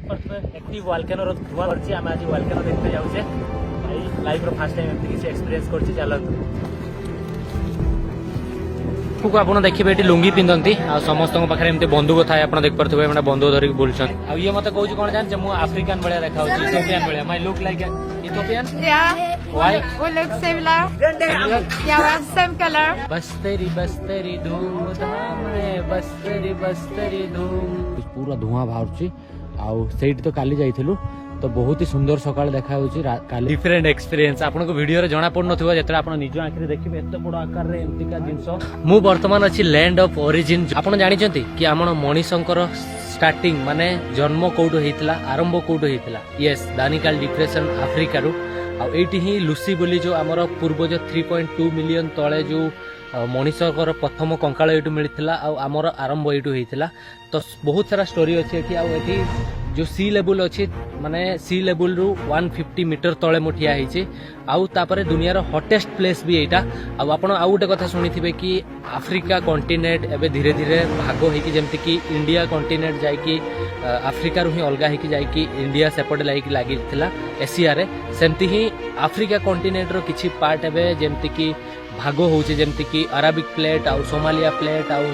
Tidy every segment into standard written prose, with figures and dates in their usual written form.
देखते active volcano धुआ करछि आमे आज वॉल्केनो देखते जाउछे भाई लाइफ रो फर्स्ट टाइम एमती किसी एक्सपीरियंस करछि चलत को आपण देखिबे एटी लुंगी पिंदंती आ समस्त पाखे एमती बंदूक थाए आपण देख परथबे एमना बंदूक धरिक बोलछन आ ये मते कहू कोन जान मु अफ्रीकन बळिया देखा होछि इथियोपियन बळिया my look like Ethiopian Yeah. Why? We look similar. Yeah, we have same color. बस तेरी धूम में बस तेरी धूम पूरा धुआं बाहर आउ सेठी तो काली जाइथिलु तो बहुत ही सुंदर सकाळ देखा होछि काली डिफरेंट एक्सपीरियंस आपन को वीडियो रे जणा पड़ नथिबो जेतरा आपन निज आंखि रे देखिबे एते बड़ आकार रे एमती का जिंस मु वर्तमान अछि लैंड ऑफ ओरिजिन आपन जानि छथि कि हमन मनीषंकर स्टार्टिंग माने जन्म कोड होइतला आरंभ कोड होइतला यस दानिकाल डिप्रेशन अफ्रीका रो आ एठी ही लुसी बोली जो हमर पूर्वज 3.2 मिलियन तळे जो मनीषकर प्रथम कंकाळ एटू मिलितला आ हमर आरंभ एटू होइतला तो बहुत सारा स्टोरी अछि एठी आ एठी जो सी लेवल अच्छे माने सी लेवल रु 150 मीटर तले मुठिया होइछे आउ तापरे दुनिया रो हॉटेस्ट प्लेस भी एटा आ आपण आउ गोटे कथा सुनिथिबे कि अफ्रीका कॉन्टिनेंट एबे धीरे धीरे भाग होइकी जेमति कि इंडिया कॉन्टिनेंट जाय कि अफ्रीका रु ही अलगा होइकी जाय कि इंडिया सेपट लागिकी लागिथिला एशिया रे सेमति ही अफ्रीका कॉन्टिनेंट रो किछि पार्ट एबे जेमति कि भाग होउछे जेमति कि अराबिक प्लेट आउ सोमालिया प्लेट आउ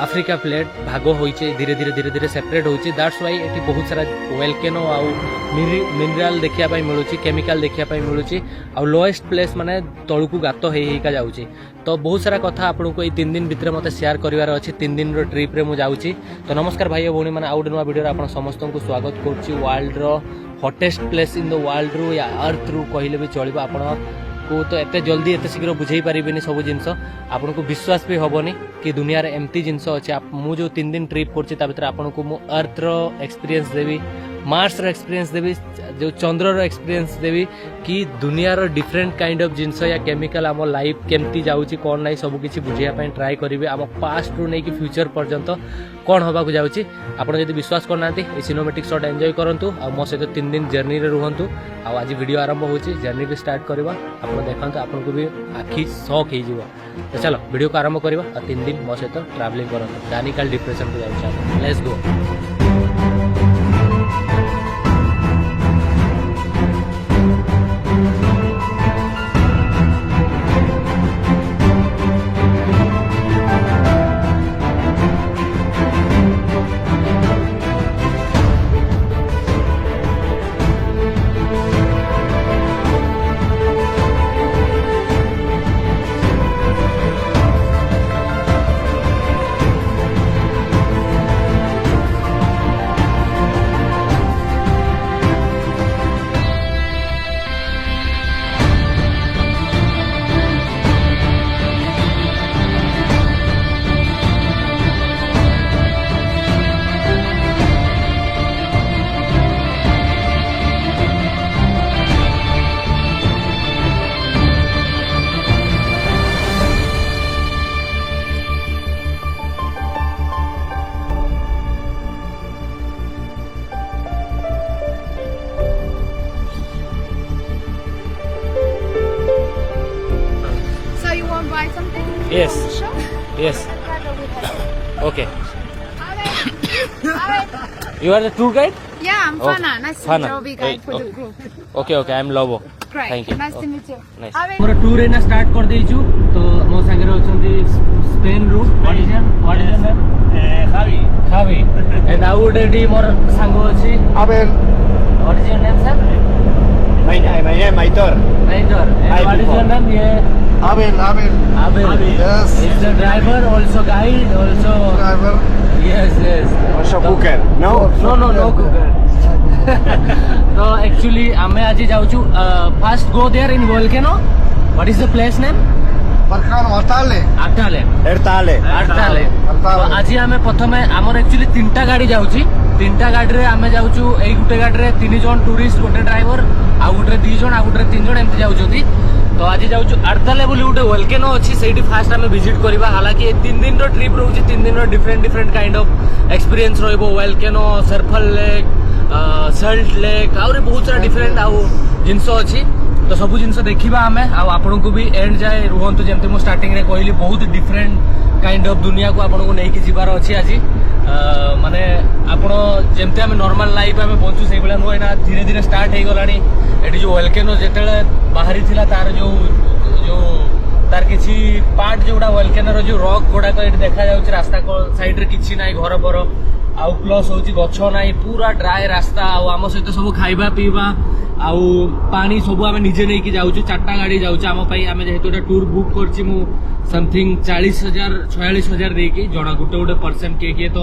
अफ्रीका प्लेट भाग होइछे धीरे धीरे सेपरेट होइछे दैट्स व्हाई एठी बहुत सारा वोल्केनो आउ मिनरल देखिया पई मिलुची केमिकल देखिया पई मिलुची आउ लोएस्ट प्लेस माने तळुकु गात हेका जाउची तो बहुत सारा कथा आपन को 3 दिन भितर मते शेयर करिवार अछि 3 दिन रो ट्रिप रे मु जाउची तो नमस्कार भाई भौणी माने आउट नुवा वीडियो रे आपन समस्त को स्वागत करछि वर्ल्ड रो hottest place in the world रो या अर्थ रो कहिले भी चलिबा आपन को तो एते जल्दी एते शीघ्र बुझेई पारिबेनी सब जिंस आपन को विश्वास भी होबनी कि दुनिया रे एमती जिंस अछि मु जो 3 दिन ट्रिप करछि ता भीतर आपन को मु अर्थ रो एक्सपीरियंस देबी मार्स रो एक्सपीरियंस देबी जो चंद्र रो एक्सपीरियंस देबी कि दुनिया रो डिफरेंट काइंड ऑफ जिंस या केमिकल हम लाइफ केमती जाउछि कोन नै सब किछि बुझिया पय ट्राई करिवे हम पास्ट रो नै कि फ्यूचर पर्यंत कोन होबा को जाउछि आपन यदि विश्वास करनांती ए सिनेमैटिक शॉट एन्जॉय करंतु आ मो सहित 3 दिन जर्नी रे रहंतु आ आज वीडियो आरंभ होछि जर्नी भी स्टार्ट करबा आपन देखंतु आपन को भी आखि शॉक हे जिवो तो चलो वीडियो को आरंभ करबा आ 3 दिन मो सहित ट्रैवलिंग करंतु दानिकाल डिप्रेशन को जाउछि let's go Yes. Yes. Okay. You are the tour guide? Yeah, I'm Fana. Nice to meet Fana. you. I'll be guide for the group. Okay, I'm Lobo. Great. Thank you. Nice to meet you. Nice. मोर tour एना start कर देइछु तो मो संगे रहउछन्ती Spain रू what is your name खावी एंड आउट एडी मोर संग अछि Abel, what is your name sir my name Aitor. Ranger and what is your name ये Abel. Abel Yes. is the driver also guide also Driver. yes Also cooker. No? no cooker तो actually आमे आज जाउछु first go there in volcano what is the place name Barcano, Artale. आटाले Artale. तो आज आमे प्रथमे हमर actually 3टा गाड़ी जाउची 3टा गाड़ी रे आमे जाउछु एई गुटे गाड़ी रे 3 जन टूरिस्ट गोटे ड्राइवर आ गुटे 2 जन आ गुटे 3 जन एमति जाउछोती तो आज जाउछु आर्ताले बोली गुटे वोल्केनो अछि सेठी फास्ट आमे विजिट करबा हालांकि 3 दिन रो ट्रिप रहउची 3 दिन रो डिफरेंट काइंड ऑफ एक्सपीरियंस रहइबो वोल्केनो सर्फल लेक सल्ट लेक आउरे बहुत सारा डिफरेंट आउ जिंस अछि तो सब जिनस देखा आम आपन को भी एंड जाए रुहतु जमी मुझे स्टार्टिंग रे कहली बहुत डिफरेंट काइंड ऑफ दुनिया को आपन को लेकिन जीवार अच्छी आज माने आपण जेमते आम नॉर्मल लाइफ आम बंचु से भाया नुह एना धीरे धीरे स्टार्ट हो गलानी एटी जो वोल्केनो जेतेले बाहरी थिला तार जो जो तार किछि पार्ट जोडा वोल्केनो रो जो रॉक गोडा को एटी देखा जाउछि रास्ता को साइड रे किछि नाही घर पर आउ प्लस होछि गछ नाही पूरा ड्राई रास्ता आउ आम सहित सब खाइबा पीबा आउ पानी सब आम निजे नहीं कि जाउछु 4टा गाड़ी जाउछु आम पई आम जेहेतु एटा टूर बुक करछि मु समथिंग 40,000 46,000 देकी जना गोटे गोटे पर्सन किए तो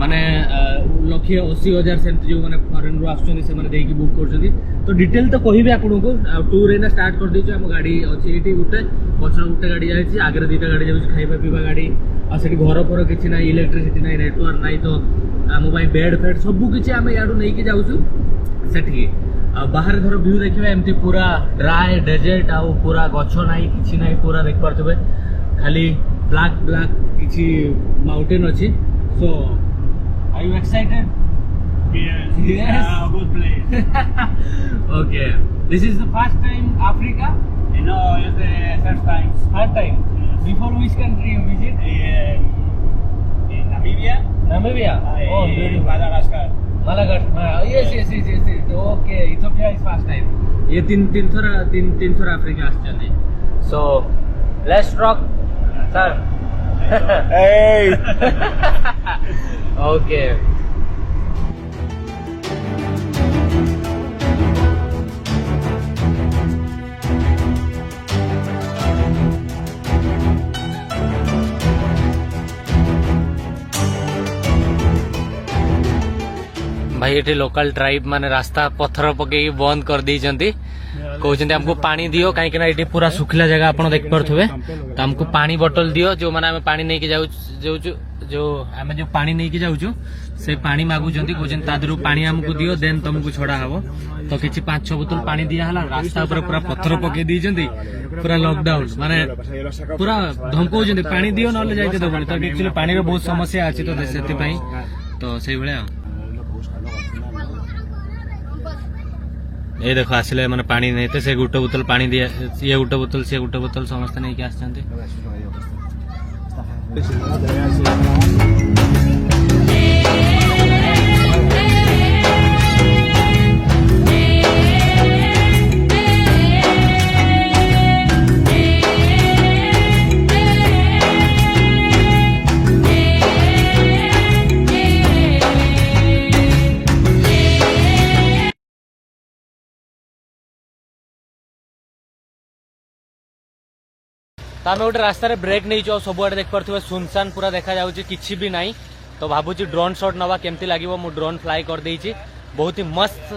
माने 1,80,000 सेमती जो माने फॉरेन रो आछुनी से माने देकी बुक करछथि तो डिटेल तो कहिबे आपन को टूर एना स्टार्ट कर दिछु हम गाड़ी अछि एठी गुटे पछर गुटे गाड़ी जाइछि आगे 2टा गाड़ी जाउछि खाइबा पीबा गाड़ी आ सेठी घर पर किछि ना इलेक्ट्रिसिटी नाही नेटवर्क नाही तो आम पई बेड फेड सब किछि आम याडू नै कि जाउछु सेठी बाहर घर व्यू देखिबे एमती पूरा ड्राई डेजर्ट आ पूरा गछ नाही किछि नाही पूरा देख पारथबे खाली ब्लैक ब्लैक किछि माउंटेन अछि so are you excited Yes. Good place. Okay, this is the first time Africa. No, it's the first time. Third time. Before which country you visit? In Namibia. Namibia. Oh, beautiful. Madagascar. Madagascar. Yes. Okay, Ethiopia is first time. ये तीन थोड़ा Africa आछन. So let's rock, sir. Hey! Okay. भाई ये local tribe माने रास्ता पत्थर पके बंद कर दी कहते हमको पानी दियो कहीं ये पूरा सुखिला जगह आप देख पारे तो हमको पानी बोतल दियो जो माने आम पानी नहीं जो आम जो पानी नहीं जाऊँ से पानी मागुंट कहते पानी आमको दियो देन तुमको छड़ा हम तो किसी 5-6 बोतल पानी दिया रास्ता पूरा पत्थर पके दी पूरा लॉकडाउन माने पूरा धमकाउं पानी दियो ना जाइते दबनी तो एक्चुअली पानी रो बहुत समस्या अच्छी तो से तो से भाया ये देखो आसिले मैंने पानी नहीं थे से गोटे बोतल पानी दिया ये गोटे बोतल से गोटे बोतल समस्त नहीं कि आसछन्ते तो आम गोटे रास्त ब्रेक नहीं सब आड़े देख पारे सुनसान पूरा देखा जाऊँगी किसी भी नहीं तो भावुँ ड्रोन शॉट नवा केमती लगे मु ड्रोन फ्लाई कर देछि बहुत ही मस्त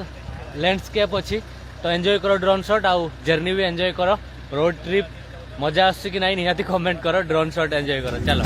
लैंडस्केप अच्छी तो एंजॉय करो ड्रोन शॉट आउ जर्नी भी एंजॉय करो रोड ट्रिप मजा आसुछि कि नहीं निहाती कमेंट करो ड्रोन शॉट एंजॉय करो चलो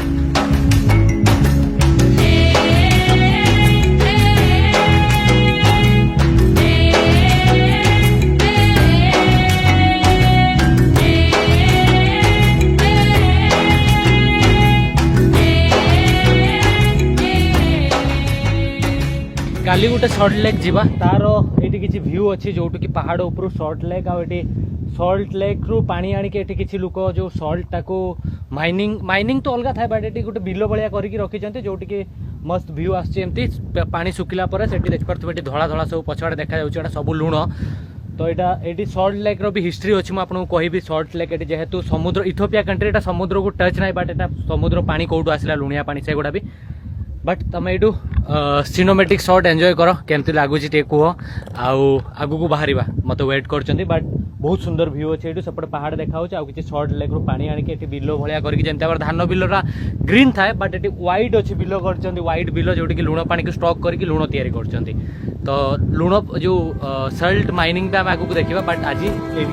काली गोटे सल्ट लेक जीवा तार ये किसी व्यू अच्छी जो कि पहाड़ ऊपर Salt lake outie Salt lake रु पानी आनिके एठी किसी लोक जो सल्ट टाको माइनिंग तो अलग थाए बट ये गोटे बिल भाया करके रखी जो कि मस्त व्यू आसती पानी सुखिला पर से देख पारे धला धला सब पछाड़े देखा जाऊँ सब लुण तो यहाँ ये सल्ट लेक रो भी हिस्ट्री अच्छी मुझे आपको कहबी सल्ट लेक ये जेहेतु समुद्र इथियोपिया कंट्री एटा समुद्र को टच ना बट एटा समुद्र पानी कौटू आसला लुणिया पानी से गुड़ा भी बट तुम यू सिनेमेटिक शॉट एंजॉय कर केमती लगुच कह आगू को बाहर मत वेट कर बट बहुत सुंदर व्यू अच्छे ये सेपटे पहाड़ देखा कि सल्ट लेक रू पानी आनिक बिल भाया करके धान बिलरा ग्रीन थाए बट ये व्हाइट अच्छे बिल कर व्हाइट बिल जोटि कि लुण पानी को स्टॉक करके लुण तैयारी कर तो लुण जो सल्ट माइनिंग आम आगू देखा बट आज ये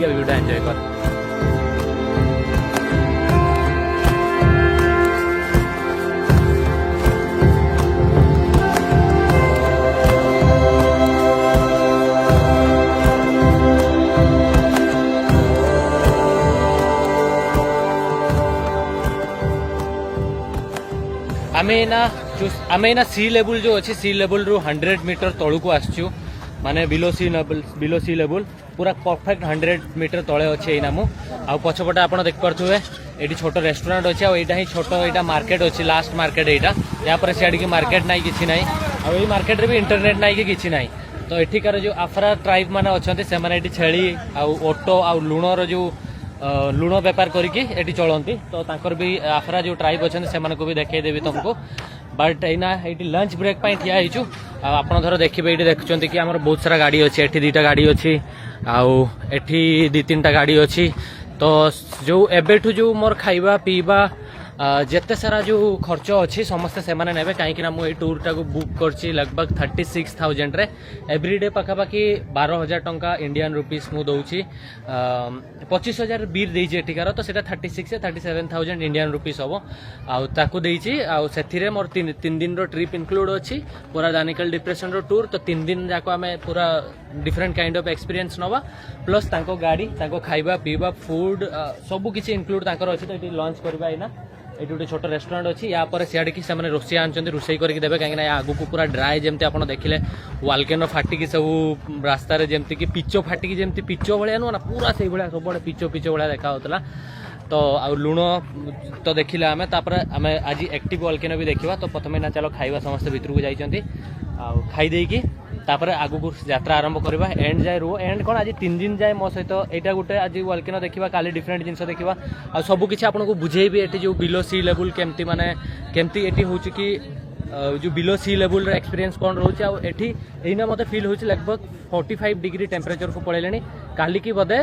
व्यूटा एंजॉय कर आमे ना सी लेवल जो अच्छी सी लेवल रु 100 मीटर तलू को आसचु माने बिलो सी लेवल पूरा परफेक्ट 100 मीटर तले अच्छे ये नामु आ पछपटे आप देख पारे ये छोट रेस्टोरेंट अच्छे आईटा ही छोट यहाँ मार्केट अच्छी लास्ट मार्केट यहाँ या पर सियाड़ की मार्केट ना कि ना आई मार्केट रे भी इंटरनेट ना कि ना तो एठिकार जो आफरा ट्राइब मैंने अच्छा से छेली आटो आ लुणर जो लुण बेपार करके चलती तो तांकर भी आफरा जो ट्राइब अच्छा से भी देखदेवी तुमको बट एना ये लंच ब्रेक पर ठिया होचु आप देखिए ये देखुं कि आम बहुत सारा गाड़ी अच्छी एठी 2टा गाड़ी अच्छी आठी 2-3टा गाड़ी अच्छी तो जो एबेठु जो मोर खाइबा पीवा जेते सारा जो खर्च अच्छी समस्ते से माने नेबे काहे कि ना मु ए टूर टा को बुक करछि लगभग 36,000 रे एवरीडे पाखापाखि 12,000 टंका इंडियन रुपीस मु दउछि 25,000 बीर देइछि एठिकार तो सेटा 36 से 37,000 इंडियन रुपीस हबो आ ताकू देइछि आ सेथिरे मोर 3 दिन रो ट्रिप इंक्लूड अछि पूरा दानिकल डिप्रेशन रो टूर तो 3 दिन जाको हमें पूरा डिफरेंट काइंड ऑफ एक्सपीरियंस नवा प्लस तांको गाड़ी तांको खाइबा पीबा फूड सब किछि इंक्लूड तांकर अछि तो एटी लंच करबा आइना ये गोटे छोट रेस्टोरेंट अच्छी या पर सियाड़ की से रोषे आनते रोषे करके देवे कहीं आगू को पूरा ड्राए जमती आप देखिले वालकेनो फाटिकी सब रास्तार जमती कि पिचो फाटिकी जमती पिचो भाया नुह ना पूरा से भाया सब पिचो पिचो भाया देखा तो आ लुण तो देखिले आम आम आज एक्टिव वालकेनो भी देखा तो प्रथम ना चलो खाइबा समस्त भितर को जाइए खाईदेकी तापर आगु को यात्रा आरंभ करवा एंड जाए रुह एंड कौन आज 3 दिन जाए मो सहित यहाँ गोटे आज वालकेनो देखा काली डिफरेंट जिनस देखा आ सब किसी आपको बुझेबी ये जो बिलो सी लेवल केमती माने केमती ये हूँ कि जो बिलो सी लेवल एक्सपीरियंस कौन रोचे आईना मत फिल हो लगभग 45 डिग्री टेम्परेचर को पड़े काली की बोधे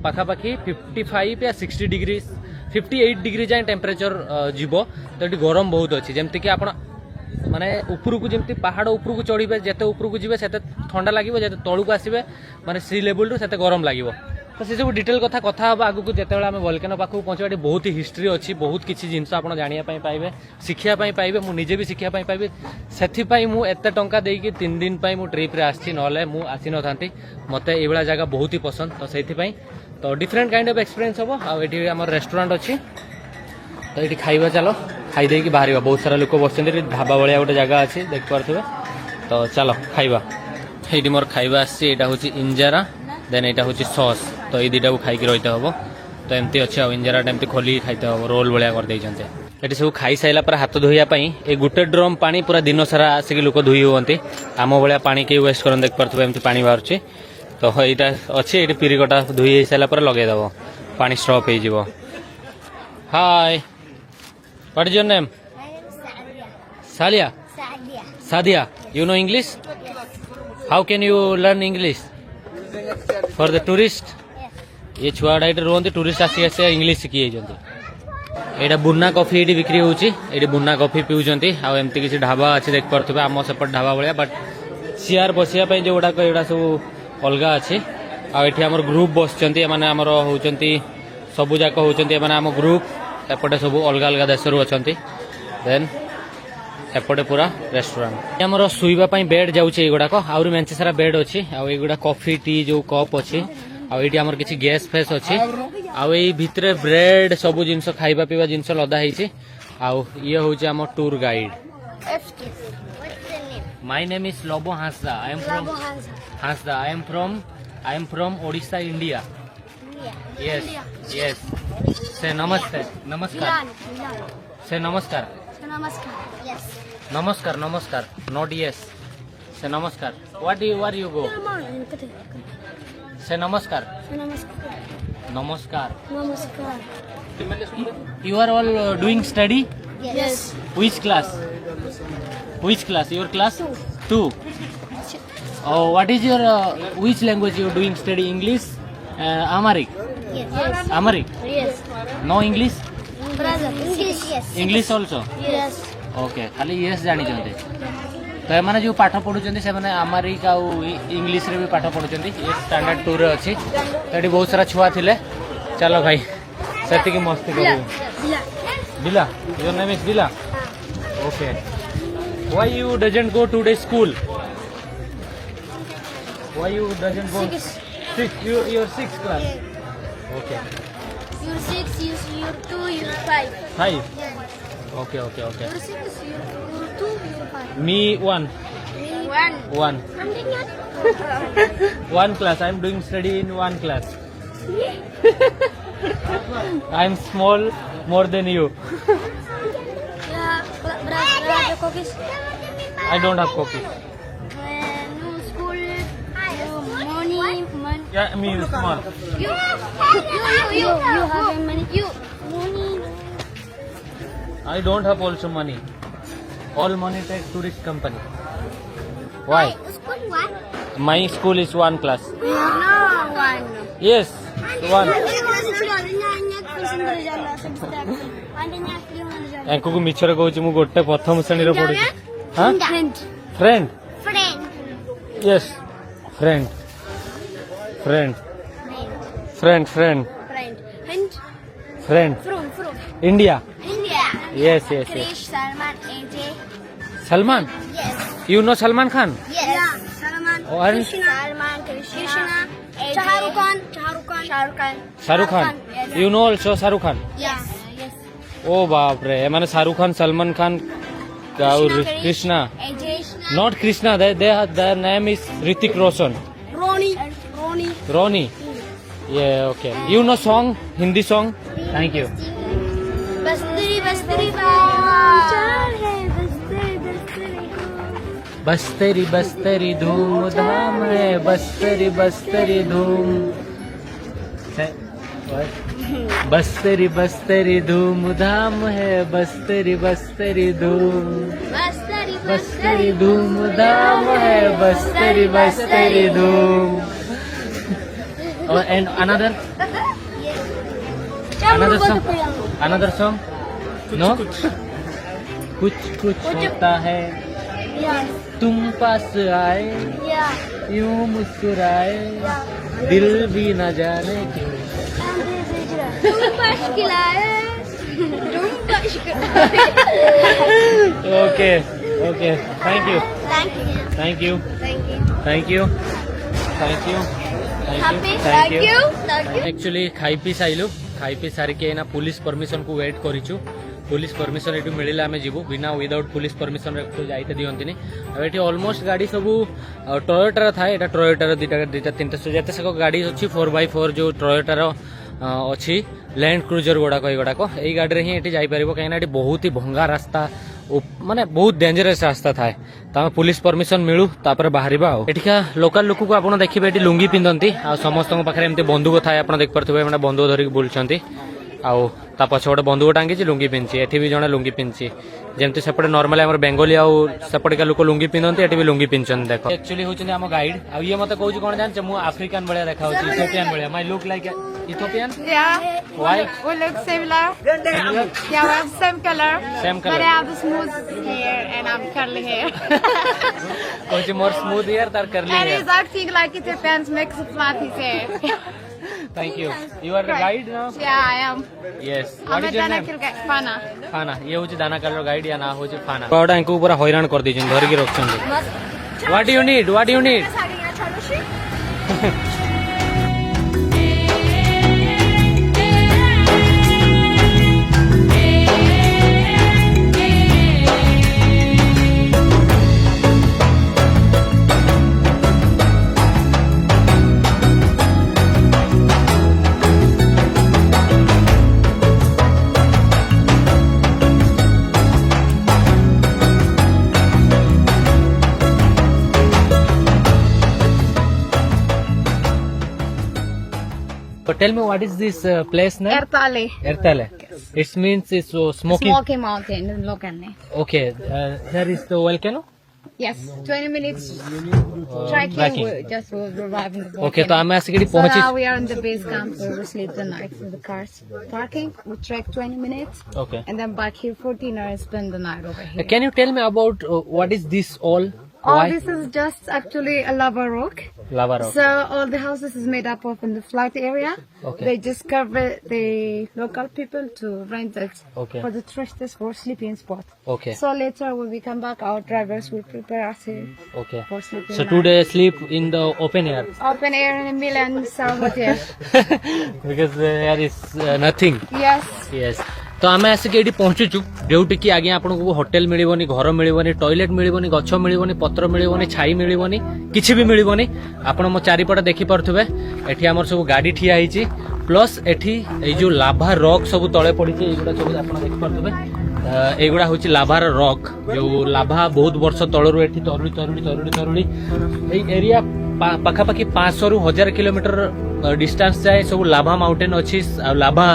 पाखापाखि 55 या 60 डिग्री 58 डिग्री जाए टेम्परेचर जीव तो ये गरम बहुत अच्छी जमती कि आप माने ऊपर को जमी पहाड़ ऊपर को चढ़े जिते ऊपर को जी से ठंडा लगे जिते तलू को आसवे माने सी लेवल रू से गरम लगे तो से सब डिटेल कथा हम आगू को जिते आम वोल्केनो पाखक पहुँचा बहुत ही हिस्ट्री अच्छी बहुत किसी जिनस आप जानापी पाइबे शिखापी पाइबे मुझे भी शिखापी पाइबे से मुझे टंका देकी 3 दिन मु ट्रिप रे आसी ना मुझे आसी न था मत ये जगह बहुत ही पसंद तो से तो डिफरेंट काइंड ऑफ एक्सपीरियंस हम ये आम रेस्टोरेंट अच्छी तो ये खाइबा चलो खाईदे बाहर बहुत सारा लोक बस ढाबा भाया गोटे जगह अच्छी देख पारे तो चलो खाइबा ये मोर खाइबा आसा हूँ इंजारा देन यहाँ हूँ सॉस तो ये 2टा को खाई रही हम तो एमती अच्छे इंजारा एमती खोलिक खाईते हम रोल भाया कर ये सब खाई सारा पर हाथ धोइयापाई ये गोटे ड्रम पानी पूरा दिन सारा आसिक लोक धोई हुंती आम भाया पानी कहीं वेस्ट कर देख पारे एमती पानी बाहर तो यहाँ अच्छे ये पिरिकटा धोई सारा लगेदेव पानी स्टॉप हो हाय What is your name? My name is Salia. Sadia. Sadia. You know English? How can you learn English? For the tourist? ये छुआड़ा ये रोहती टूरिस्ट आसी आसी इंग्लीश शिखी जाती यहाँ बुना कॉफी ये बिक्री होती बुना कॉफी पीउंट आमती किसी ढाबा अच्छे देख पारे आम सेपट ढाबा भाया बट चेयर बसापी जो गुड़ाक यहाँ सब अलग अच्छे आम ग्रुप बसुँच आमर होती सबूक होती आम ग्रुप एपटे सब अलग अलग देश अच्छा देन एपटे पूरा रेस्टोरेंट आमर शुवाई बेड जाऊँगी युड़ाक आहरी मेंचे सारा बेड अच्छी आईगुड़ा कॉफी टी जो कप अच्छी आईटी आमर किसी गैस फेस अच्छी आई भितर ब्रेड सब जिनस खाइबा पीवा जिनस लदा है ये हूँ आम tour guide my name is Lobo Hansda I am from Odisha India Yes, yes. Say namaste. Namaskar. Say namaskar. Namaskar. Yes. Namaskar, namaskar. Not yes. Say namaskar. Where you go? Say namaskar. Namaskar. Namaskar. Namaskar. You are all doing study? Yes. Which class? Which class? Your class? 2. Oh, what is your which language you are doing study? English? Amharic? Yes. Amharic? Yes. No English? Brother. English. Yes. English also? Yes. Okay खाली yes जानी तो ये जो पाठ पढ़ुं से आमारिक आ English रे भी पाठ पढ़ुं ये स्टैंडर्ड 2 रे अच्छी तो ये बहुत सारा छुआ थे चलो भाई से मस्ती कर दिला योर नेम इज दिला okay why you doesn't go today school why you doesn't go 6 your 6th class okay You're 6, you're 2, you're 5. 5 okay You're 6, you're 2, you're 5. me 1 Me One. One class. I'm doing study in one class. I'm small more than you. Berapa kokis? I don't have cookies. No school, money. Yeah, me small. You have money. Money. I don't have also money. All money take tourist company. Why? School what? My school is one class. No, one. Yes, one. ୟାଙ୍କୁ ମିଛରେ କହୁଛି ମୁଁ ଗୋଟେ ପ୍ରଥମ ଶ୍ରେଣୀରେ ପଢୁଛି ହଁ friend yes friend friend friend friend friend India yes yes yes Krish, Salman, AJ. Salman Yes. You know Salman Khan Yes. Salman, और- Salman, Krishna, AJ. Shahrukh Khan. Shahrukh Khan you know also Shahrukh Khan Yes. ओ बाप रे माने शाहरुख खान सलमान खान और Krishna AJ. Not Krishna their name is Hrithik Roshan Ronnie. Ronnie ये okay you know song Hindi song thank you Bastari. बस्तरी बस्तरी धूम धाम है बस्तरी बस्तरी धूम बस्तरी बस्तरी धूम धाम है बस्तरी बस्तरी धूम बस्तरी धूम धाम है बस्तरी बस्तरी धूम और एंड अनदर song no कुछ कुछ होता है तुम पास आए यूं मुस्कुराए दिल भी न जाने क्यों okay okay thank you thank you thank you thank you thank you actually खाई पी साइलु खाई पी सारिके ना पुलिस परमिशन को वेट करिछु पुलिस परमिशन एटू मिलिला आमे जीवु बिना विदाउट पुलिस परमिशन रे तो जाइते दियंतिनी अब एठी ऑलमोस्ट गाड़ी सब टोयोटा थाए एटा टोयोटा रो दिटा तीनटा जेते सको गाड़ी अछि 4x4 जो टोयोटा रो अछि लैंड क्रूजर गुड़ा कई गुड़ाक यही गाड़ी रे ही एठी जाई परिबो कहीं एठी बहुत ही भंगा रास्ता माने बहुत डेंजरस रास्ता थाए तमे पुलिस परमिशन मिलू तापर बाहरिबा एठिका लोकल लोक को आपण देखिबे एठी लुंगी पिंदंती आ समस्त पाखरे एमती बंदूक थाए आपण देख परथबे माने बंदूक धरिक बुलछंती आउ ता पछ गोटे बंदूक टांगी लुंगी पिंधि एठी भी जणे लुंगी पिंधि जेमती सेपटे नॉर्मली हमर बेंगोली आउ सेपटे लोक लुंगी पिंधंती एठी भी लुंगी पिंधछन देखो एक्चुअली होचंदी हम गाइड आ ये मते कहू कोन जान मु अफ्रीकन बळिया देखा होची इथियोपियन बळिया my look like Ethiopian Yeah. Why? We look similar. Yeah, we have same color. Same color. But I have the smooth hair and I'm curly hair. कोची मोर स्मूथ हियर तार curly And here he's acting like Ethiopians makes it flat his hair. Thank you you are the guide now Yeah, I am. Yes I'm what a is your Dana name Kilga Fana. फाना ये होची दाना colour guide या ना होची फाना बावडा इनको पूरा हैरान कर दीजन धर के रखछन what you need Tell me what is this place name? Ertale. Ertale. It means it's smoky. Smoky Mountain in Lokane. Okay, here is the volcano. Yes, 20 minutes trekking. trekking. We just will arrive in the volcano. Okay, तो आम आसिक So पहुंची. now we are in the base camp where we sleep the night with the cars parking. We trek 20 minutes Okay. and then back here for dinner and spend the night over here. Can you tell me about what is this all? All Why? this is just actually a lava rock. Lava rock. So all the houses is made up of in the flat area. Okay. They just cover the local people to rent it Okay. for the tourists for sleeping spot. Okay. So later when we come back, our drivers will prepare us here Okay. for sleeping. So night. today sleep in the open air Open air in Milan, South Hotel. because there is nothing. Yes. Yes. तो आम आसिक ये पहुंचुचु जोटि कि आगे आपको hotel मिलबनी घर मिलबनी toilet मिलबनी गछ मिलबनी पत्र मिलबनी छाई मिलबनी किछि भी मिलबनी आपण मो चारिपट देखि पारथुबे एठी हमर सब गाड़ी ठिया हिची प्लस एठी ए जो लाभा रॉक सब तळे पडिछि एगुडा सब आपण देखि पारथुबे एगुडा होछि लाभार रॉक जो लाभा बहुत वर्ष तळरु एठी तरुड़ी तरुड़ी तरुड़ी तरुड़ी ए एरिया पाखापाखि 500 रु 1000 किलोमीटर डिस्टेंस जाए सब लाभा माउंटेन अच्छी लाभा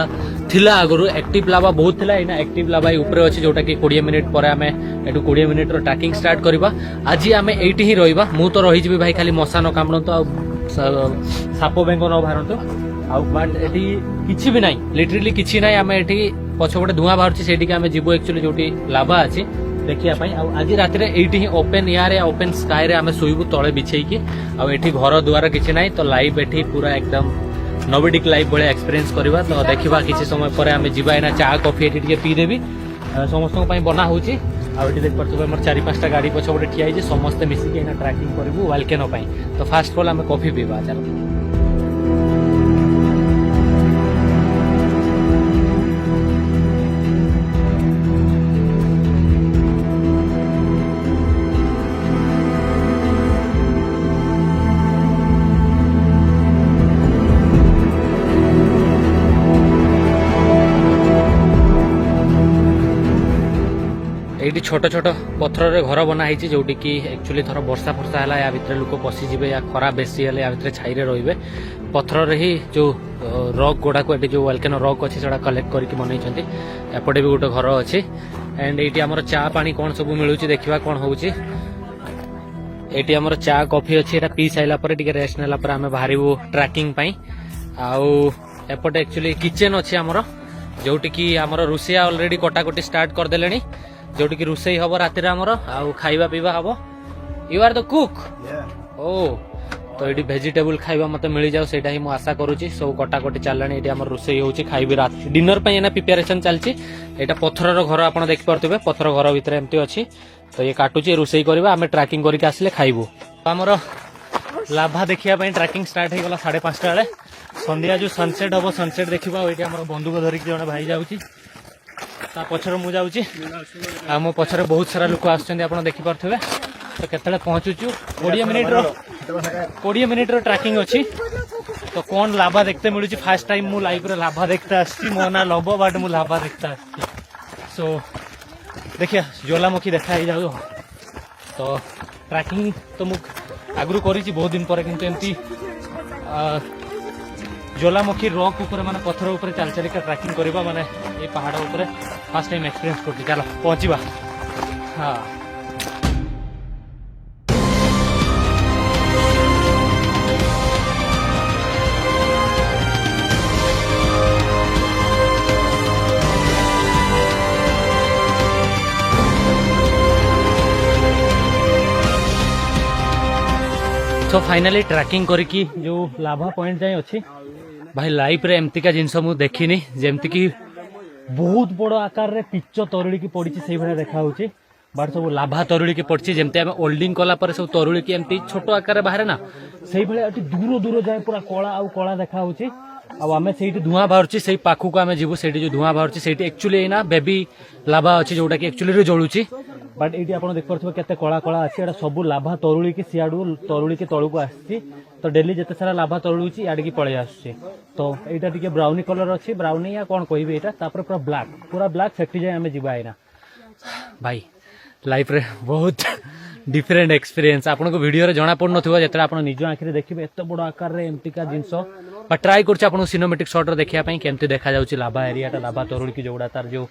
थिला आगु एक्टिव लाभा बहुत थिला एना एक्टिव लाभा ऊपर अच्छी जोटा कि 20 मिनिट पर आमे एटू 20 मिनिट रो ट्रैकिंग स्टार्ट करबा आज आमे एठी ही रहिबा मु तो रहि जिबी भाई खाली मशा न कामणतो आ साप बेंग न भारतो आ बट एठी किछि भी नाही लिटरली किछि नाही आमे एठी पछपटे धुआं बाहरछि सेठी के आमे जिबो एक्चुअली जोटी लाभा अछि देखिया पाई आज राति एठी ही ओपन एयर या ओपन स्काई रे आमे सोइबु तळे बिछेई की आ एठी घर दुआर किछि नाही तो लाइव एठी पूरा एकदम नोवेडिक लाइफ भाई एक्सपीरियंस करवा तो देखा किसी समय पर आम जाना चा कॉफी ये पी देवी समस्त बना हो देख पार्थ मोर 4-5टा गाड़ी पछपटे ठिया समस्ते मिसिकी ट्रैकिंग करूँ वालकेनो तो फास्ट फल आम कॉफी पीवा चलो ये छोट छोट पथर रे घर बना है जोटी कि एक्चुअली थर वर्षा फर्षा है या भितर लोक पशिजे या खरा बेसी है या भितर छाई रे पथर ही जो रॉक गुड़ा को जो वोल्केनो रॉक अच्छी से कलेक्ट करके बनई एपटे भी गोटे घर अच्छी एंड ये आमर चा पानी कौन सब मिलूँ देखा कौन हो आमर चा कॉफी अच्छी पी सारा रेस्ट नाला आम बाहर ट्रैकिंग आउ एपटे एक्चुअली किचेन अच्छी आमर जोटी कि आमर रोषेया ऑलरेडी कटाकटी स्टार्ट करदे जोटी कि रोषे हम राति आउ खाइबा पीवा हम यू आर द कुक ओ तो ये वेजिटेबल खाइबा मत मिल जाओ सेटा ही मु आशा करूची सब कटाकटी चललानी ये आमर रोषे होची खाइबी रात डिनर पे एना प्रिपरेशन चलची एटा पत्थर घर आपण देख पारथुबे पत्थर घर भितर एमती अछि तो ये काटुची रोषे करबा आमे ट्रैकिंग करके आसले खाइबो आमर लाभा देखिया पई ट्रैकिंग स्टार्ट हे गला 5:30 बेले संध्या जो सनसेट हम सनसेट देखा ये आमर बंधुक धरिक जने भाई जाउची ता पछर मु जाउची आ मो पछरे बहुत सारा लोक आछन आपण देखि पारथुबे तो केतले पहुंचुचु 20 मिनिट रो ट्रैकिंग अछि तो कौन लाभा देखते मिलुची फर्स्ट टाइम मु लाइफ रे लाभा देखते आछि मो ना लबो बाट मु लाभा देखते आछि सो देखिया ज्वालामुखी देखा ही जाऊ तो ट्रैकिंग तो मु आगु करिछि बहुत दिन पर किंतु एमती ज्वालामुखी रॉक ऊपर माने पत्थर ऊपर चल चल के ट्रैकिंग करबा माने ये पहाड़ ऊपर फर्स्ट टाइम एक्सपीरियंस करछि चलो पहुंचीबा हां तो फाइनली ट्रैकिंग करके जो लाभा पॉइंट जाए अच्छी भाई लाइफ रे एमतिका जिनस मु देखिनी जेमति कि बहुत बड़ आकार रे पिच्च तरुड़ी की पड़ी से भाई देखा होची बट सब लाभा तरुड़ी की पड़ी जमती आम ओल्डिंग कला पर सब तरुड़ी की एमती छोट आकार बाहर ना से भाई दूर दूर जाए पूरा कला आउ कला देखा होची आम से धुआं बाहर से पाखु को आम जीवु से जो धुआं बाहर से एक्चुअली ना बेबी लाभा अच्छी जोटा कि एक्चुअली जलुची बट ये आप देख पारे केते कला कला अच्छी सब लाभा तरुड़ी की सियाड़ू तरुड़ी के तलू को आसी तो डेली जिते सारा लाभा तरुड़ी याड़ की पलि आसुची तो यहाँ टी ब्राउनी कलर अच्छी ब्राउनी या कौन कह यहाँ पूरा ब्लैक फैक्ट्री जाए आम जीवा आईना भाई लाइफ रे बहुत डिफरेंट एक्सपीरियंस आपन को वीडियो रे जना पड़ नथिबो जेतरा आपन निज आंखिरे देखिबे एत बड़ आकार रे एमतिका जिंस बा ट्राई करछ आपन सिनेमैटिक शॉट रे देखिया पई केमते देखा जाउची लाभा एरियाटा लाभा तरुड़ी की जोड़ा तार जो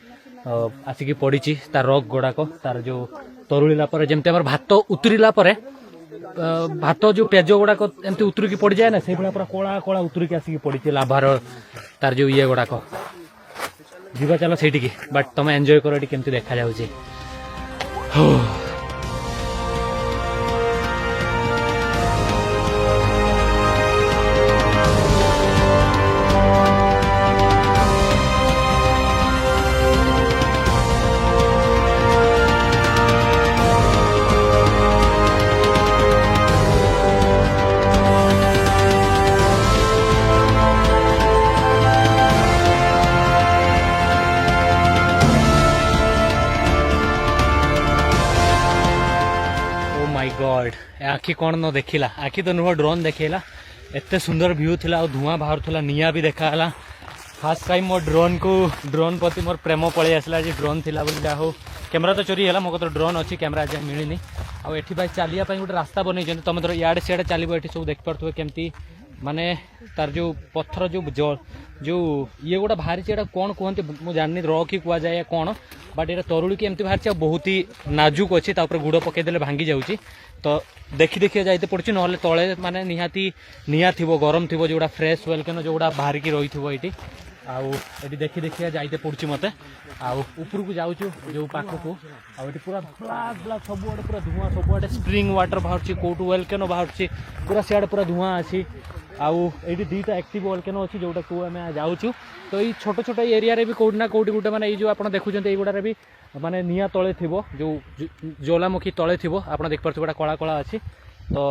आसिकी पड़ीची तार रॉक गोड़ाक तार जो तरुड़ीला पर जेमते हमर भात उतरिला पर भात जो पेज गुड़ाक एमती उतरिकी पड़ जाए ना से पूरा कला कला उतरिकी आसिकी पड़ीची लाभार तार जो ये गुड़ाक जीवा चलो सेठी बट तुम एंजॉय करो केमती देखा जाउची आखि कौन न देखिला आखि तो नुह ड्रोन देखला एत सुंदर व्यू थिला और धुआं बाहर निआ भी देखाला फास्ट टाइम मो ड्रोन प्रति मोर प्रेम पलि आसला जे ड्रोन थिला बोली जा हो कैमरा तो चोरी है मो तो ड्रोन अच्छी कैमरा आज मिलनी आठी भाई चलिया गोटे रास्ता बनई तुम धर इे सियाड़े चलो ये सब देखिपे केमती माने तार जो पत्थर जो ये गोटा बाहरी एटा कौन कहते मुझे जानी रॉकी कह जाए कौन बट ये तरुड़ी की एमती बाहरी बहुत ही नाजुक अच्छी गुड़ पकईदे भांगी जाऊँगी तो देखी देखी जाते पड़े ना तले माने निहाती निआ थी गरम थी जोड़ा फ्रेश वेलकेन जोड़ा बाहरिकी रही थो ये आउ देखी देखी जाते पड़ुची मत आउपर को जाऊँ जो पाख को आठ पूरा ब्लाक ब्लाक सबुआड़े पूरा धुआं सबुआड़े स्प्रिंग वाटर बाहर कौटू वेलकेन बाहर पूरा सियाड़े पूरा धुआं अच्छी आउ ये दुईटा एक्टिव वोल्केनो अच्छी जोटा को आम जाऊँ तो ये छोट छोट एरिया भी कौटी ना कौटी गोटे मैंने जो आप देखुं युवा भी माने निआ तले थी जो ज्वालामुखी तले थी आप देखिपे गोटा कला कला अच्छी तो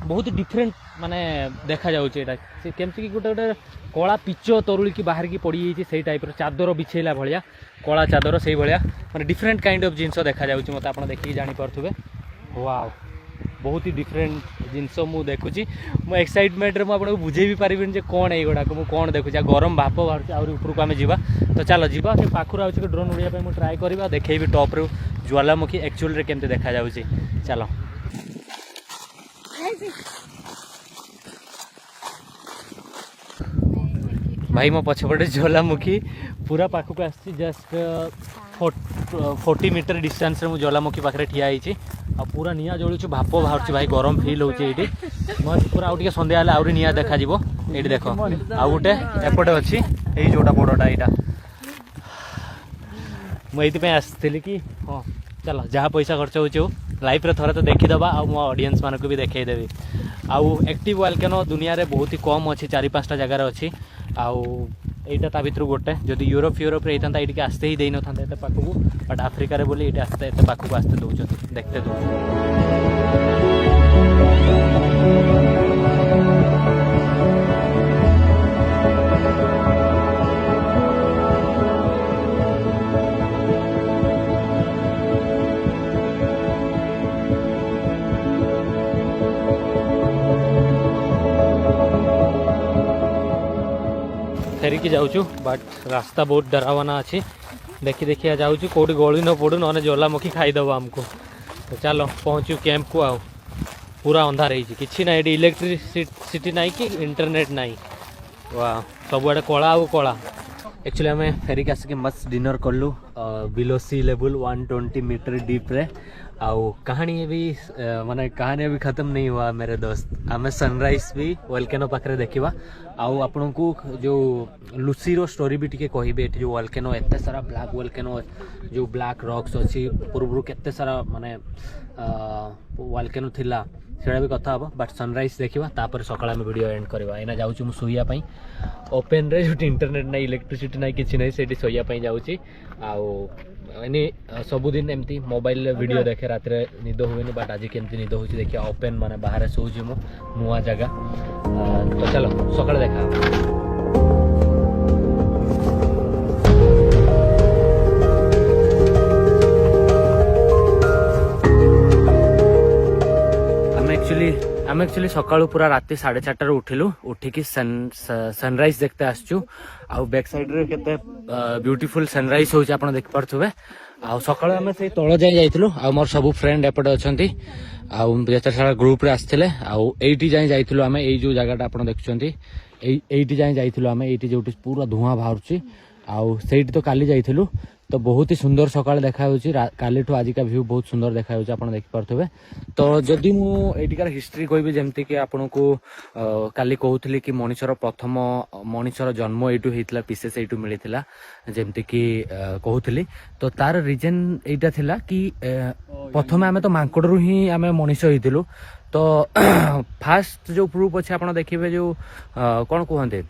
बहुत ही डिफरेंट माने देखा जाऊँगा केमती कि गोटे गोटे कला पिच तरुड़ी की बाहर की पड़ी जाइए से टाइप चादर बिछेला भाया कला चादर से भाया माने डिफरेंट काइंड ऑफ जिनस देखा जाऊँगी मत आप देखिए जानीपे वाओ बहुत ही डिफरेंट जिनस मु देखुची मो एक्साइटमेंट में आपको बुझे भी पारि कौन है गुड़ाक मुझे कौन देखुची गरम भाप बाहर आउरी ऊपर को आम जा तो चलो जा पाखर आगे ड्रोन उड़ाई मुझे ट्राए करवा देखी टॉप रू ज्वालामुखी एक्चुअल केमती देखा जाऊँगी चलो भाई मो पछपटे ज्वालामुखी पूरा पाखक आसी जस्ट 40 मीटर डिस्टेंस रे मु ज्वालामुखी पाखे ठिया होती आ पूरा निआ जलुची भाप बाहर भाई गरम फिल होती मस्त पूरा आउटे संध्या आहरी निआ देखा ये देख आउ गोटे एपटे अच्छी यही जोटा बड़टा यहाँ मुझे आसती कि हाँ चलो जहाँ पैसा खर्च हो लाइफ रे थोड़ा तो देखीदे आ मो ऑडियंस मानक भी देखईदेवी आउ एक्टिव वोल्केनो दुनिया रे बहुत ही कम अच्छी 4-5टा जगार अच्छी आउ एटा ता भितर गोटे जदि यूरोप यूरोप होता ये आसते ही दे ना एत पाखक बट आफ्रिका रे बोली ये आसते एत पाखक आसते दौरान देखते फेरिकी जाऊँ बट रास्ता बहुत डरावना अच्छी देखी देखिया जाऊँ कौटी गली न पड़ू ना ज्वालामुखी खाईदेव आमको तो चलो पहुँचू कैंप को आउ पूरा अंधार कि ना ये इलेक्ट्रिसिटी ना कि इंटरनेट ना वाह सबुआड़े कला आउ कला एक्चुअली आम फेरिक आसिक मस्त डिनर कलु बिलो सी लेवल 120 मीटर डीप रे आउ कहानी भी माने कहानी अभी खत्म नहीं हुआ मेरे दोस्त आम सनराइज भी वोल्केनो पाखे देखा आउ आपण को जो लुसीर स्टोरी भी टी कहे जो वोल्केनो एत सारा ब्लैक वोल्केनो जो ब्लैक रॉक्स अच्छी पूर्व केते सारा माने वोल्केनो थिला सेटा भी कथा हम बट सनराइज देखा तापर सकाळ आम वीडियो एंड करवा एना जाऊँ मु सोई ओपेन रे जो इंटरनेट ना इलेक्ट्रिसिटी ना कि ना से सोई जाऊँगी आनी सबुदिन एमती मोबाइल वीडियो देखे रात निद हुए बट आज केमती निद हो देखिए ओपेन माने बाहर शोची मु नुआ जगह तो चलो सकाळ देखा आम एक्चुअली सकाळू पूरा राति 4:30 उठिलु उठिकी सनराइज देखते आसचु आउ बैक साइड रे केते ब्यूटीफुल सनराइज होची आपण देख परथुबे आउ सकाळू आम से तळ जाय जाइतलु आउ मोर सब फ्रेंड एपटे अछंती आउ बेचार सारा ग्रुप रे आस्थिले आउ एठी जाय जाइतलु आम एई जो जगहटा आपण देखुचंती एठी जाय जाइतलु आम एठी जोटी पूरा धुआं बाहरची आउ सेठी तो काली जाइतलु तो बहुत ही सुंदर सकाळ देखा काली ठू आज का व्यू बहुत सुंदर देखा आप देखिपे तो जदि मुझार हिस्ट्री कहबी जमती कि आपन को काली कहूली कि मनुष्यर प्रथम मनुष्यर जन्म यू होता पीसेस यू मिलता जमती कि कहूली तो तार रिजन यहाँ थिला कि प्रथम आम तो मांकड़ू ही आम मनुष्य होइतिलु तो फास्ट जो प्रूफ अच्छे आप देखिए जो कौन कहते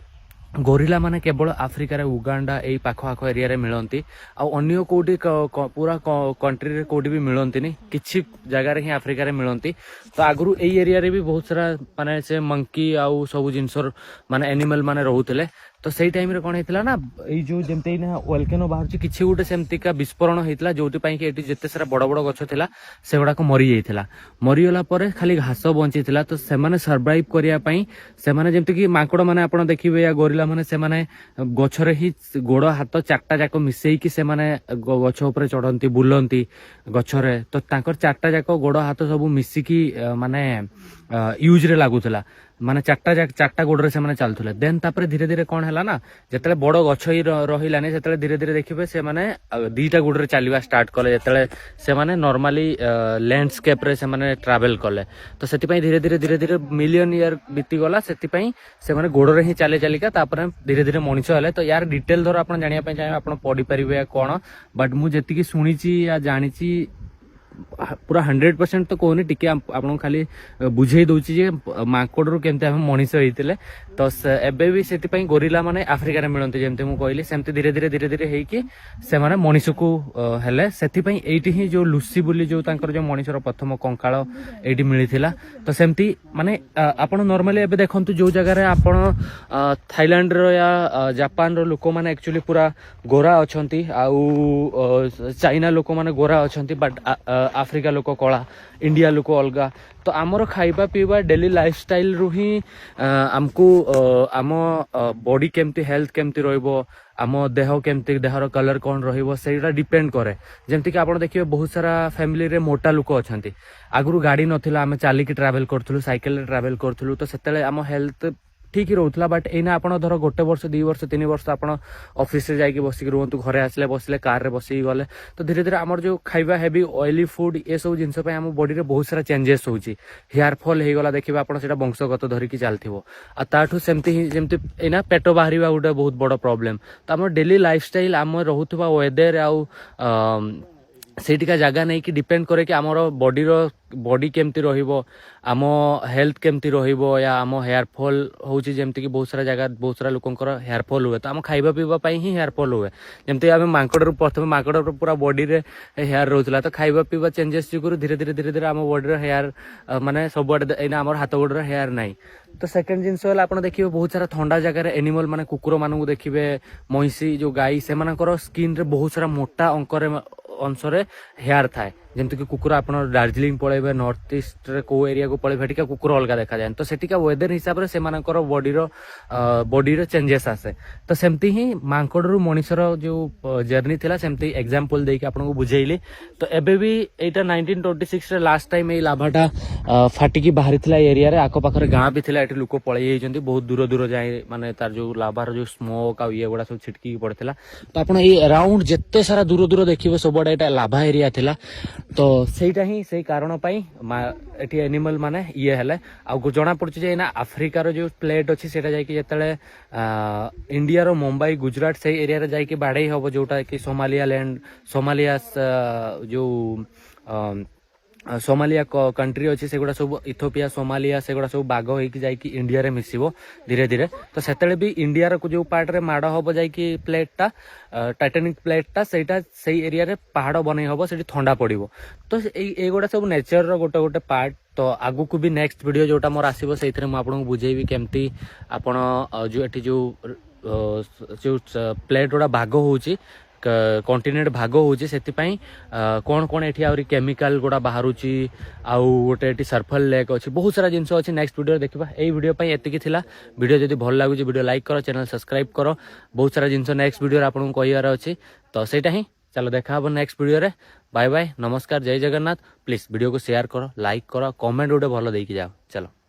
गोरिला माने केवल आफ्रिका रे उगांडा यही पाख आख एरिया रे मिलती अन्य कोटी पूरा कंट्री रे कोटी भी मिलती नहीं किछि जगह रे ही आफ्रिका रे मिलती तो आगु यही एरिया रे भी बहुत सारा माने से मंकी आउ सब जिनसर माने एनिमल माने रहउतले तो सेई टाइम रे कोन हेतला ना एई जो जेमते ना वोल्केनो बाहर किछि गुटे सेमतिका विस्फोरण हेतला जोटी पई कि एटी जेते सारा बड़ बड़ गछ थिला सेगुडा को मरी जाइथिला मरी होला परे खाली घास बंची थिला तो से माने सर्वाइव करिया पई से माने जेमति कि माकड़ माने आपण देखिबे या गोरिला माने से माने गछरे ही गोड़ हाथ चारटा जाक मिसेई कि से माने गछ ऊपर चढ़ंती बुलंती गछरे तो तांकर चारटा जाक गोड़ हाथ सब मिसिकी माने यूज रे लागुतला माने चारटा गोड़ से माने चलथुले देन तापर धीरे धीरे कोन हैला ना जतले बड़ गछ ही रहिलानी सेतले धीरे धीरे देखिबे से माने दीटा गोड़ रे चलीबा स्टार्ट कले जतले से माने नॉर्मली लैंडस्केप रे से माने ट्रैवल कले तो सेति पई धीरे धीरे मिलियन ईयर बीती गला सेति पई से माने गोड़ रे ही चले चलिका तापर धीरे धीरे मଣିଷ हेले तो यार डिटेल धर आपण जानिया पई चाहे आपण पढी परिबे कोन बट मु जेति की सुनिची या जानिची पूरा 100% तो कहूनी टिके आपन खाली बुझे दउची जे माकड़ रु केमते हम मଣିଷ होइतिले तो एबे भी सेति पई गोरिला माने अफ्रीका रे मिलंते जेमते मु कहली सेमते धीरे धीरे हेई कि से माने मଣିଷ को हेले सेति पई एठी ही जो लुसी बोली जो तांकर जो मଣିଷ रो प्रथम कंकाळ एठी मिलिथिला तो सेमती माने आपन नॉर्मली एबे देखंतु जो जगह रे आपन थाईलैंड रो या जापान रो लोक माने एक्चुअली पूरा गोरा अछंती आउ चाइना लोक माने गोरा अछंती बट आफ्रिका लोक कला इंडिया लोक अलगा तो आमर खाइबा पीवा डेली लाइफस्टाइल रु ही आमको आम बॉडी केमती हेल्थ केमती रहइबो आम देह केमती देहर कलर कौन रहिबो सेटा डिपेंड करे जेमती कि आपण देखिबे बहुत सारा फैमिली रे मोटा लोक अछंती आगुरु गाड़ी नथिला आमे चाली की ट्रैवल करथुलु साइकिल रे ट्रैवल करथुलु तो सेतेले आम हेल्थ ठीक ही रोला बट एना आपण धर गोटे वर्ष 2 वर्ष 3 वर्ष आपण ऑफिस रे जाके बसिक रुहंतु घरे आसले बसले कार रे बसी गले तो धीरे धीरे हमर जो खाइबा हेवी ऑयली फूड ए सब जिंस पे हम बॉडी रे बहुत सारा चेंजेस होउची हेयर फॉल हे गला देखिबा आपण सेटा वंशगत धरि की चालथिबो आ ताठू सेमती ही जेमती एना पेटो बाहरीबा गुटे बहुत बड़ प्रॉब्लम तो हमर डेली लाइफस्टाइल हम रहउतबा वेदर आउ सेटिका जगह नहीं कि डिपेंड करे कि आमर बॉडी केमती रहिबो आम हेल्थ केमती रहिबो या आम हेयर फॉल होउची जेमती कि बहुत सारा जगह बहुत सारा लोकंकर हेयर फॉल हुए तो आम खाइबा पीबा पई ही हेयर फॉल हुए जेमती आम माकड़ प्रथम माकड़ पूरा बॉडी रे हेयर रहउतला तो खाइबा पीबा चेंजेस जुगुरु धीरे धीरे आम बॉडी रे हेयर माने सब एना हमर हाथ गोड़ रे हेयर नाही तो सेकंड जिंस होला आपण देखिबे बहुत सारा ठंडा जगह रे एनिमल माने कुकुर मानू देखिबे महिषी जो गाई से मानकर स्किन रे बहुत सारा मोटा अंकरे अंशरे हेयर थाए जेमती कि कुकुर आपण दार्जिलिंग पळेबे नॉर्थ ईस्ट रे को एरिया को पळेबे हेटिका कुकुर अलगा देखा जाय तो सेटिका वेदर हिसाब रे से मानकर बॉडी रो चेंजेस आसे तो सेमती ही मांकड़ रु मଣିଷର जो जर्नी थिला सेमती एग्जांपल देके आपण को बुझेइली तो एबे भी एटा 1926 रे लास्ट टाइम ए लाभाटा फाटी की बाहरी थिला एरिया रे आको पाखरे गां भी थिला एठी लोक पळै जायजंती बहुत दूर दूर जाय माने तार जो लाभार जो स्मोक आ ये गुडा सब छिटकी पड़थिला तो आपण ए अराउंड जत्ते सारा दूर दूर देखिबे सबडा एटा लाभा एरिया थिला तो सेटा ही से कारण पाई एटी एनिमल माने ये हेले आ जना पड़छ जे ना अफ्रीका रो जो प्लेट अछि सेटा जाय कि जतले इंडिया रो मुंबई गुजरात से एरिया रे जाय कि बाडे हबो जोटा कि सोमालिया लैंड सोमालिया जो सोमालिया कंट्री अच्छी सेगुड़ा सब इथियोपिया सोमालिया सेगुड़ा सब बाग होइकी जाय कि इंडिया रे मिसिबो धीरे धीरे तो सेतले भी इंडिया रो जो पार्ट रे माड़ हबो जाय कि प्लेटटा टाइटानिक प्लेटटा सेटा सेई एरिया रे पहाड़ बनै हबो सेठी ठंडा पड़िबो तो एगुड़ा सब नेचर रो गोटे गोटे पार्ट तो आगु को भी नेक्स्ट वीडियो जोटा मोर आसीबो सेइथरे म आपन बुझेइबी केमती आपण जो एठी जो प्लेट गुड़ा भाग होउची कंटिनेंट भाग होउची सेति पई कोन कोन एठी आउरी केमिकल गुड़ा बाहरुची आउ गोटे एठी सर्फल लेक अछि बहुत सारा जिंस अछि नेक्स्ट वीडियो देखिबा एई वीडियो पई एतिकी थिला वीडियो जदी भल लागुची वीडियो लाइक करो चैनल सब्सक्राइब करो बहुत सारा जिंस नेक्स्ट वीडियो आपन को कहियार अछि तो सेटा ही चलो देखा हबो नेक्स्ट वीडियो रे बाय बाय नमस्कार जय जगन्नाथ प्लीज वीडियो को शेयर करो लाइक करो कमेंट गोटे भलो देकी जाओ चलो।